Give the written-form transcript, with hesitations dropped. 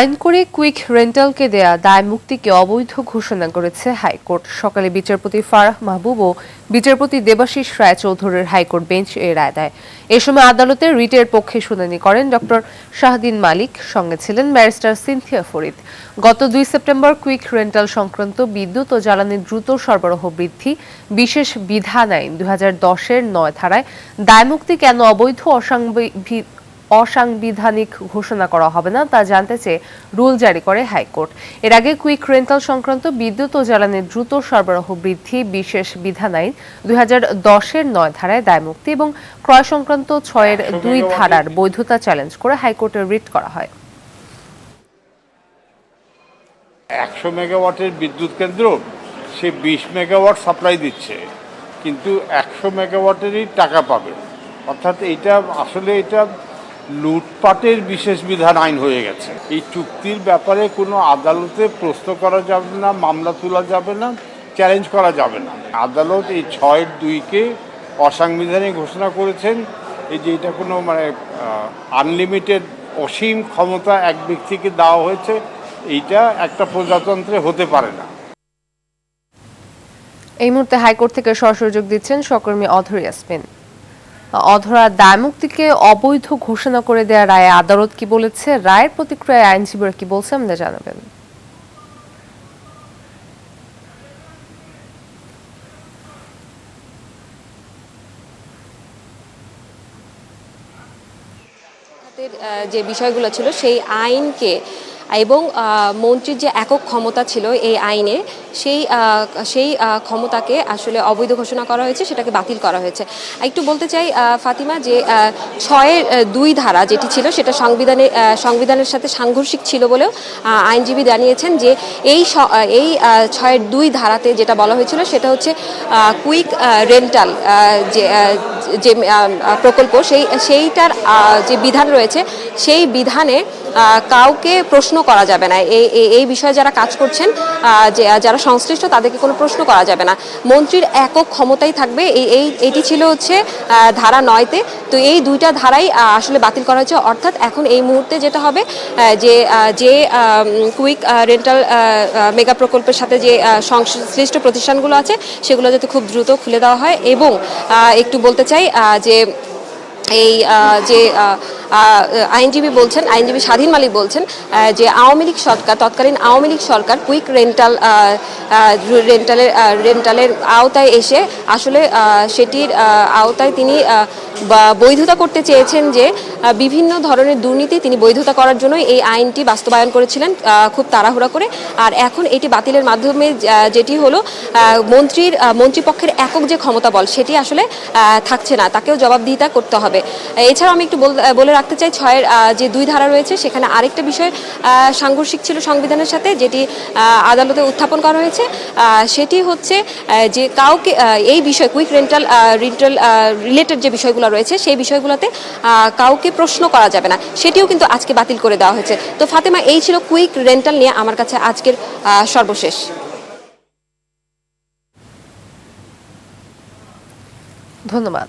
আইন করে কুইক রেন্টালকে দেয়া দায় মুক্তিকে অবৈধ ঘোষণা করেছে হাইকোর্ট। সকালে বিচারপতি ফারাহ মাহবুব ও বিচারপতি দেবাশিস রায়চৌধুরীর হাইকোর্ট বেঞ্চ এ রায় দেয়। এ সময় আদালতে রিটের পক্ষে শুনানি করেন ডক্টর শাহদিন মালিক, সঙ্গে ছিলেন ব্যারিস্টার সিনথিয়া ফরিদ। গত ২ সেপ্টেম্বর কুইক রেন্টাল সংক্রান্ত বিদ্যুৎ ও জ্বালানির দ্রুত সরবরাহ বৃদ্ধি বিশেষ বিধান আইন ২০১০-এর ৯ ধারায় দায়মুক্তি কেন অবৈধ অসাংবিধানিক ঘোষণা করা হবে না তা জানতে চেয়ে রুল জারি করে হাইকোর্ট। এর আগে কুইক রেন্টাল সংক্রান্ত বিদ্যুৎ ও জ্বালানির দ্রুত সরবরাহ বৃদ্ধি বিশেষ বিধান আইন ২০১০-এর ৯ ধারায় দায়মুক্তি এবং ক্রয় সংক্রান্ত ৬-এর ২ ধারার বৈধতা চ্যালেঞ্জ করে হাইকোর্টে রিট করা হয়। ১০০ মেগাওয়াটের বিদ্যুৎ কেন্দ্র সে ২০ মেগাওয়াট সাপ্লাই দিচ্ছে, কিন্তু ১০০ মেগাওয়াটেরই টাকা পাবে। অর্থাৎ এটা লুটপাটের বিশেষ বিধান আইন হয়ে গেছে। এই চুক্তির ব্যাপারে কোনো আদালতে প্রশ্ন করা যাবে না, মামলা তোলা যাবে না, চ্যালেঞ্জ করা যাবে না। আদালত এই ৬-২কে অসাংবিধানিক ঘোষণা করেছেন। এই যে এটা কোনো আনলিমিটেড অসীম ক্ষমতা এক ব্যক্তিকে দেওয়া হয়েছে, এইটা একটা প্রজাতন্ত্রে হতে পারে না। এই মুহূর্তে হাইকোর্ট থেকে সরাসরি যোগ দিচ্ছেন সহকর্মী অধর ইয়াসমিন। অধরা, দায়মুক্তিকে অবৈধ ঘোষণা করে দেয়া রায়ে আদালত কি বলেছে, রায়ের প্রতিক্রিয়ায় আইনজীবীরা কি বলছে, আমাদের জানাবেন। যে বিষয়গুলো ছিল সেই আইনকে এবং মন্ত্রীর যে একক ক্ষমতা ছিল এই আইনে সেই ক্ষমতাকে আসলে অবৈধ ঘোষণা করা হয়েছে, সেটাকে বাতিল করা হয়েছে। একটু বলতে চাই ফাতিমা, যে ৬-২ ধারা যেটি ছিল সেটা সংবিধানের সাথে সাংঘর্ষিক ছিল বলেও আইনজীবী জানিয়েছেন যে এই ৬-২ ধারাতে যেটা বলা হয়েছিল সেটা হচ্ছে কুইক রেন্টাল যে প্রকল্প সেইটার যে বিধান রয়েছে সেই বিধানে কাউকে প্রশ্ন করা যাবে না। এই বিষয়ে যারা কাজ করছেন, যারা সংশ্লিষ্ট, তাদেরকে কোনো প্রশ্ন করা যাবে না। মন্ত্রীর একক ক্ষমতাই থাকবে। এটি ছিল হচ্ছে ধারা ৯-তে। তো এই দুইটা ধারাই আসলে বাতিল করা হয়েছে। অর্থাৎ এখন এই মুহূর্তে যেটা হবে যে কুইক রেন্টাল মেগা প্রকল্পের সাথে যে সংশ্লিষ্ট প্রতিষ্ঠানগুলো আছে সেগুলো যাতে খুব দ্রুত খুলে দেওয়া হয়। এবং একটু বলতে চাই যে এই যে আইনজীবী স্বাধীন মালিক বলছেন যে তৎকালীন আওয়ামী লীগ সরকার কুইক রেন্টালের আওতায় এসে আসলে সেটির আওতায় তিনি বৈধতা করতে চেয়েছেন, যে বিভিন্ন ধরনের দুর্নীতি তিনি বৈধতা করার জন্য এই আইনটি বাস্তবায়ন করেছিলেন খুব তাড়াহুড়া করে। আর এখন এটি বাতিলের মাধ্যমে যেটি হলো মন্ত্রীপক্ষের একক যে ক্ষমতা বল সেটি আসলে থাকছে না, তাকেও জবাবদিহিতা করতে হবে। এছাড়াও আমি একটু বলে রাখতে চাই, ৬-এর যে ২ ধারা রয়েছে সেখানে আরেকটা বিষয় সাংঘর্ষিক ছিল সংবিধানের সাথে, যেটি আদালতে উত্থাপন করা হয়েছে। সেটি হচ্ছে যে কাউকে এই বিষয় কুইক রেন্টাল রিলেটেড যে বিষয়গুলো রয়েছে সেই বিষয়গুলোতে কাউকে প্রশ্ন করা যাবে না, সেটিও কিন্তু আজকে বাতিল করে দেওয়া হয়েছে। তো ফাতেমা, এই ছিল কুইক রেন্টাল নিয়ে আমার কাছে আজকের সর্বশেষ। ধন্যবাদ।